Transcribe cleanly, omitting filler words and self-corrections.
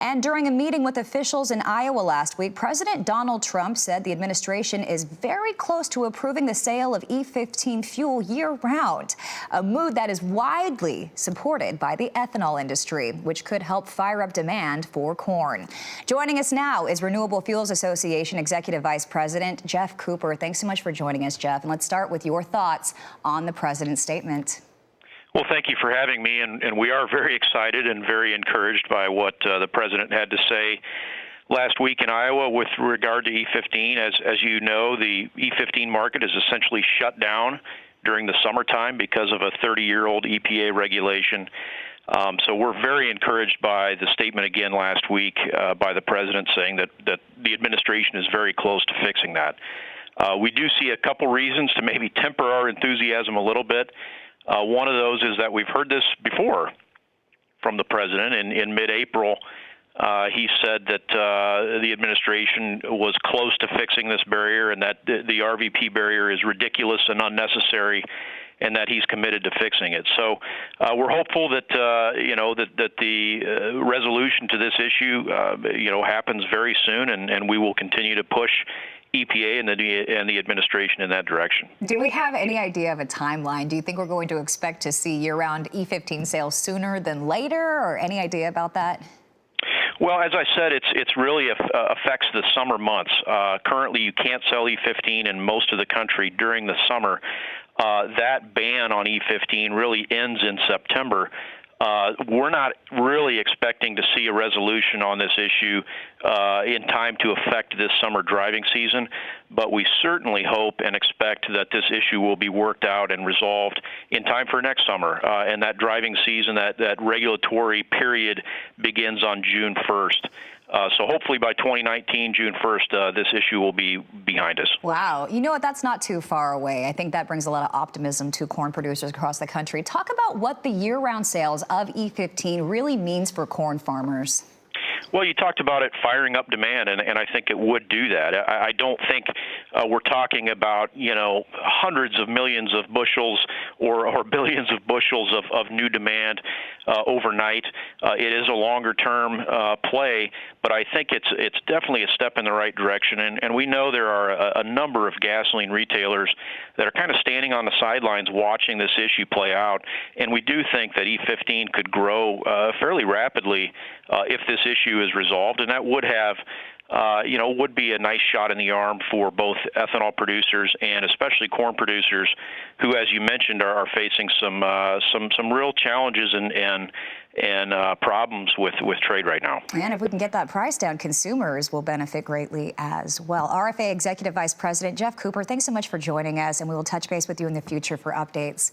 And during a meeting with officials in Iowa last week, President Donald Trump said the administration is very close to approving the sale of E15 fuel year-round, a move that is widely supported by the ethanol industry, which could help fire up demand for corn. Joining us now is Renewable Fuels Association Executive Vice President Geoff Cooper. Thanks so much for joining us, Geoff. And let's start with your thoughts on the president's statement. Well, thank you for having me, and we are very excited and very encouraged by what the president had to say last week in Iowa with regard to E15. As you know, the E15 market is essentially shut down during the summertime because of a 30-year-old EPA regulation. So we're very encouraged by the statement again last week by the president saying that the administration is very close to fixing that. We do see a couple reasons to maybe temper our enthusiasm a little bit. One of those is that we've heard this before from the president. In mid-April, he said that the administration was close to fixing this barrier and that the RVP barrier is ridiculous and unnecessary, and that he's committed to fixing it. So we're hopeful that that the resolution to this issue happens very soon, and we will continue to push EPA and the administration in that direction. Do we have any idea of a timeline? Do you think we're going to expect to see year-round E15 sales sooner than later, or any idea about that? Well, as I said, it's really affects the summer months. Currently, you can't sell E15 in most of the country during the summer. That ban on E15 really ends in September. We're not really expecting to see a resolution on this issue in time to affect this summer driving season, but we certainly hope and expect that this issue will be worked out and resolved in time for next summer. And that driving season, that regulatory period begins on June 1st. So hopefully by 2019, June 1st, this issue will be behind us. Wow. You know what? That's not too far away. I think that brings a lot of optimism to corn producers across the country. Talk about what the year-round sales of E15 really means for corn farmers. Well, you talked about it firing up demand, and I think it would do that. I don't think we're talking about, hundreds of millions of bushels or billions of bushels of new demand overnight. It is a longer-term play, but I think it's definitely a step in the right direction. And we know there are a number of gasoline retailers that are kind of standing on the sidelines watching this issue play out. And we do think that E15 could grow fairly rapidly if this issue is resolved, and that would have would be a nice shot in the arm for both ethanol producers and especially corn producers, who, as you mentioned, are facing some real challenges and problems with trade right now. And if we can get that price down, consumers will benefit greatly as well. RFA Executive Vice President Geoff Cooper, thanks so much for joining us, and we will touch base with you in the future for updates.